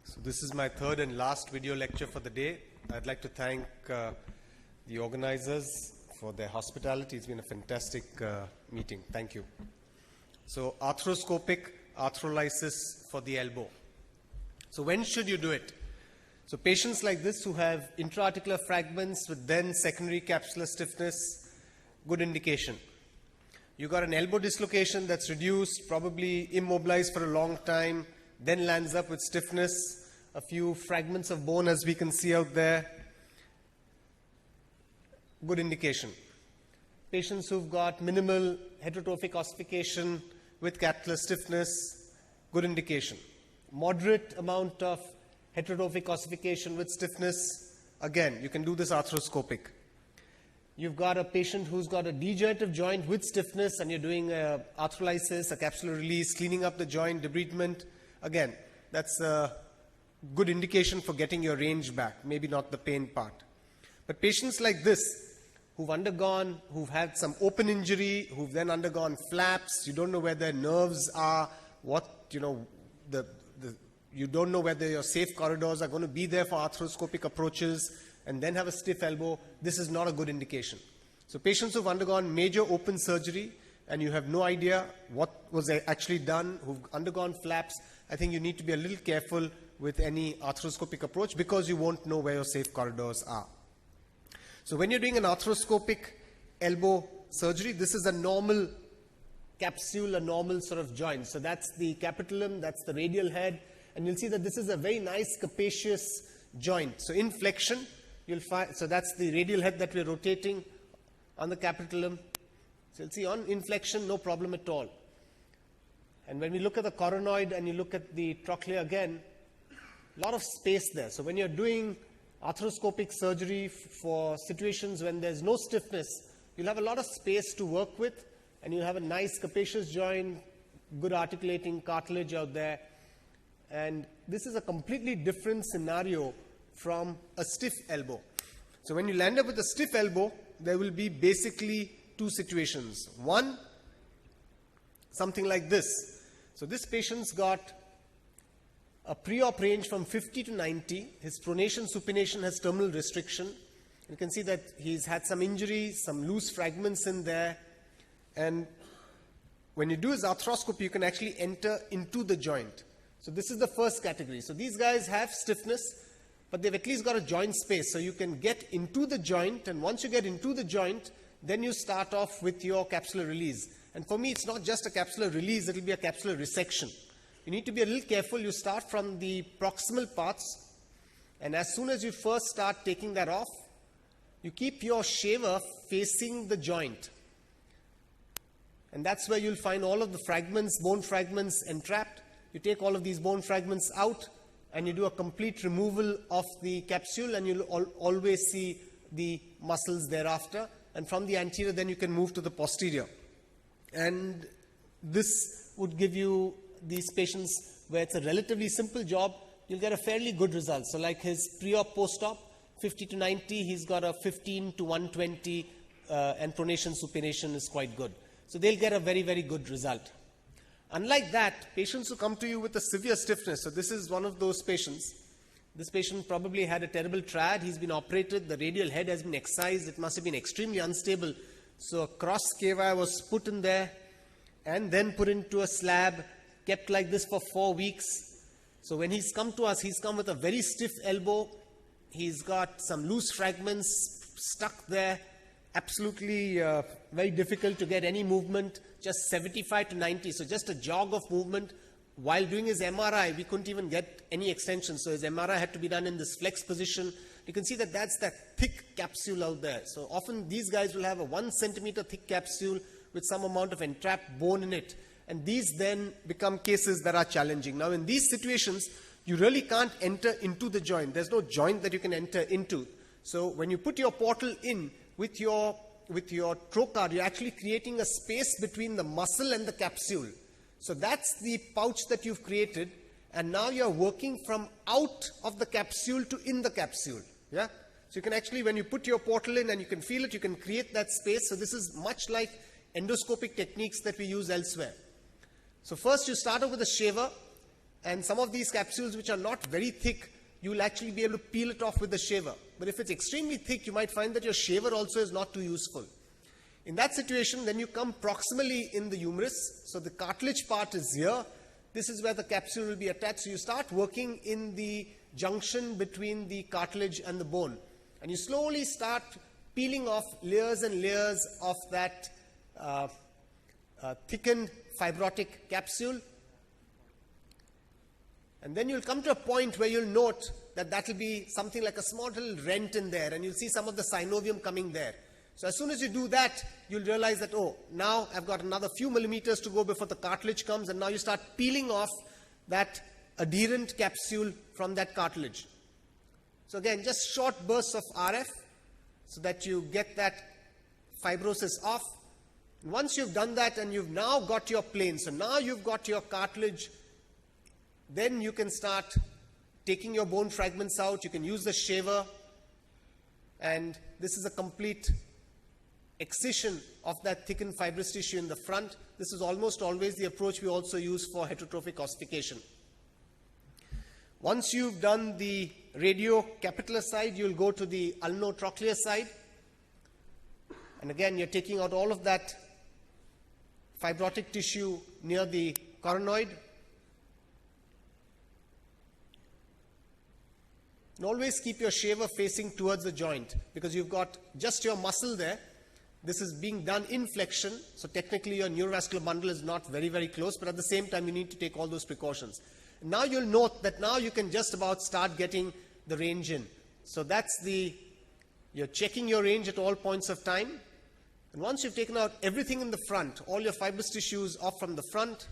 So this is my third and last video lecture for the day. I'd like to thank the organizers for their hospitality. It's been a fantastic meeting. Thank you. So arthroscopic arthrolysis for the elbow. So when should you do it? So patients like this who have intra-articular fragments with then secondary capsular stiffness, good indication. You got an elbow dislocation that's reduced, probably immobilized for a long time, then lands up with stiffness, a few fragments of bone as we can see out there. Good indication. Patients who've got minimal heterotrophic ossification with capsular stiffness, good indication. Moderate amount of heterotrophic ossification with stiffness, again, you can do this arthroscopic. You've got a patient who's got a degenerative joint with stiffness and you're doing a arthrolysis, a capsular release, cleaning up the joint, debridement. Again, that's a good indication for getting your range back, maybe not the pain part. But patients like this, who've had some open injury, who've then undergone flaps, you don't know where their nerves are, you don't know whether your safe corridors are going to be there for arthroscopic approaches, and then have a stiff elbow, this is not a good indication. So patients who've undergone major open surgery, and you have no idea what was actually done, who've undergone flaps, I think you need to be a little careful with any arthroscopic approach because you won't know where your safe corridors are. So when you're doing an arthroscopic elbow surgery, this is a normal capsule, a normal sort of joint. So that's the capitulum, that's the radial head, and you'll see that this is a very nice capacious joint. So in flexion, you'll find, so that's the radial head that we're rotating on the capitulum. So you'll see on inflection, no problem at all. And when we look at the coronoid and you look at the trochlea again, a lot of space there. So when you're doing arthroscopic surgery for situations when there's no stiffness, you'll have a lot of space to work with and you'll have a nice capacious joint, good articulating cartilage out there. And this is a completely different scenario from a stiff elbow. So when you land up with a stiff elbow, there will be basically two situations. One, something like this. So this patient's got a pre-op range from 50 to 90. His pronation supination has terminal restriction. You can see that he's had some injury, some loose fragments in there. And when you do his arthroscopy, you can actually enter into the joint. So this is the first category. So these guys have stiffness, but they've at least got a joint space. So you can get into the joint, and once you get into the joint, then you start off with your capsular release. And for me, it's not just a capsular release, it'll be a capsular resection. You need to be a little careful. You start from the proximal parts, and as soon as you first start taking that off, you keep your shaver facing the joint. And that's where you'll find all of the fragments, bone fragments entrapped. You take all of these bone fragments out, and you do a complete removal of the capsule, and you'll always see the muscles thereafter. And from the anterior, then you can move to the posterior. And this would give you these patients where it's a relatively simple job, you'll get a fairly good result. So like his pre-op, post-op, 50 to 90, he's got a 15 to 120, and pronation supination is quite good. So they'll get a very, very good result. Unlike that, patients who come to you with a severe stiffness, so this is one of those patients. This patient probably had a terrible triad. He's been operated. The radial head has been excised. It must have been extremely unstable. So a cross cava was put in there and then put into a slab, kept like this for 4 weeks. So when he's come to us, he's come with a very stiff elbow. He's got some loose fragments stuck there. Absolutely very difficult to get any movement, just 75 to 90. So just a jog of movement. While doing his MRI, we couldn't even get any extension. So his MRI had to be done in this flex position. You can see that that's that thick capsule out there. So often these guys will have a 1 centimeter thick capsule with some amount of entrapped bone in it. And these then become cases that are challenging. Now in these situations, you really can't enter into the joint. There's no joint that you can enter into. So when you put your portal in with your trocar, you're actually creating a space between the muscle and the capsule. So that's the pouch that you've created, and now you're working from out of the capsule to in the capsule. Yeah? So you can actually, when you put your portal in and you can feel it, you can create that space. So this is much like endoscopic techniques that we use elsewhere. So first you start off with a shaver, And some of these capsules which are not very thick, you will actually be able to peel it off with the shaver. But if it's extremely thick, you might find that your shaver also is not too useful. In that situation, then you come proximally in the humerus. So the cartilage part is here. This is where the capsule will be attached. So you start working in the junction between the cartilage and the bone. And you slowly start peeling off layers and layers of that thickened fibrotic capsule. And then you'll come to a point where you'll note that that will be something like a small little rent in there, and you'll see some of the synovium coming there. So as soon as you do that, you'll realize that, oh, now I've got another few millimeters to go before the cartilage comes, and now you start peeling off that adherent capsule from that cartilage. So again, just short bursts of RF so that you get that fibrosis off. And once you've done that and you've now got your plane, so now you've got your cartilage, then you can start taking your bone fragments out. You can use the shaver, and this is a complete excision of that thickened fibrous tissue in the front. This is almost always the approach we also use for heterotrophic ossification. Once you've done the radiocapitular side, you'll go to the ulnotrochlear side. And again, you're taking out all of that fibrotic tissue near the coronoid. And always keep your shaver facing towards the joint, because you've got just your muscle there. This is being done in flexion, so technically your neurovascular bundle is not very, very close, but at the same time you need to take all those precautions. And now you'll note that now you can just about start getting the range in. So that's you're checking your range at all points of time. And once you've taken out everything in the front, all your fibrous tissues off from the front,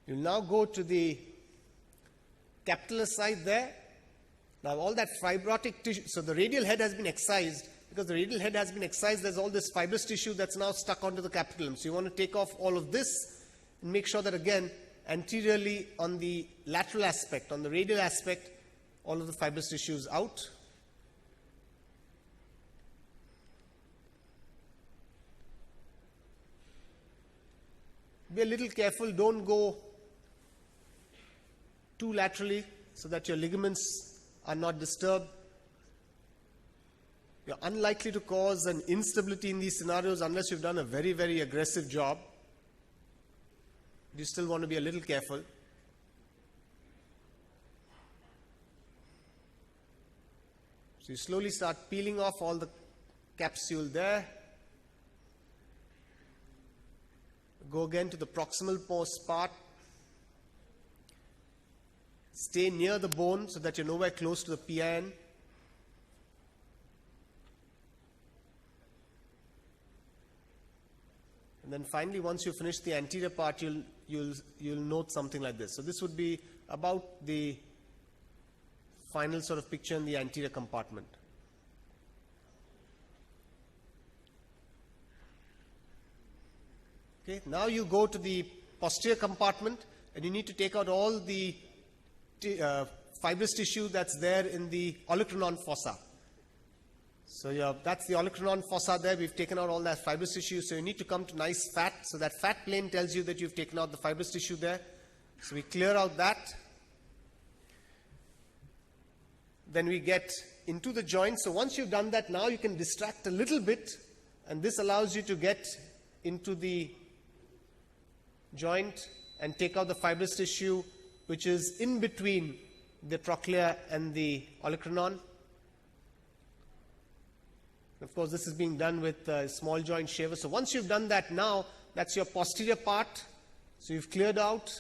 you'll now go to the capitular side there. Now all that fibrotic tissue, so the radial head has been excised. Because the radial head has been excised, there's all this fibrous tissue that's now stuck onto the capitulum. So you want to take off all of this and make sure that, again, anteriorly on the lateral aspect, on the radial aspect, all of the fibrous tissue is out. Be a little careful, don't go too laterally so that your ligaments are not disturbed. You're unlikely to cause an instability in these scenarios unless you've done a very, very aggressive job. You still want to be a little careful. So you slowly start peeling off all the capsule there. Go again to the proximal post part. Stay near the bone so that you're nowhere close to the PIN. And then finally, once you finish the anterior part, you'll note something like this. So this would be about the final sort of picture in the anterior compartment. Okay, now you go to the posterior compartment, and you need to take out all the fibrous tissue that's there in the olecranon fossa. So that's the olecranon fossa there. We've taken out all that fibrous tissue. So you need to come to nice fat. So that fat plane tells you that you've taken out the fibrous tissue there. So we clear out that. Then we get into the joint. So once you've done that, now you can distract a little bit. And this allows you to get into the joint and take out the fibrous tissue, which is in between the trochlea and the olecranon. Of course, this is being done with a small joint shaver. So once you've done that, now that's your posterior part. So you've cleared out.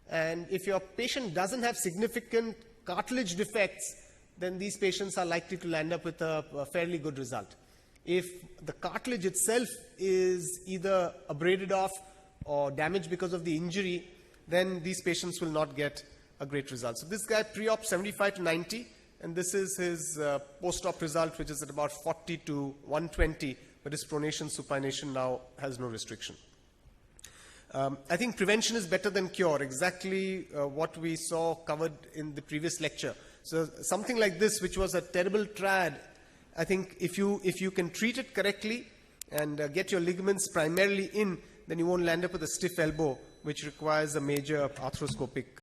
And if your patient doesn't have significant cartilage defects, then these patients are likely to land up with a fairly good result. If the cartilage itself is either abraded off or damaged because of the injury, then these patients will not get a great result. So this guy pre-op 75 to 90, and this is his post-op result, which is at about 40 to 120, but his pronation supination now has no restriction. I think prevention is better than cure, exactly what we saw covered in the previous lecture. So something like this, which was a terrible trad, I think if you can treat it correctly and get your ligaments primarily in, then you won't land up with a stiff elbow, which requires a major arthroscopic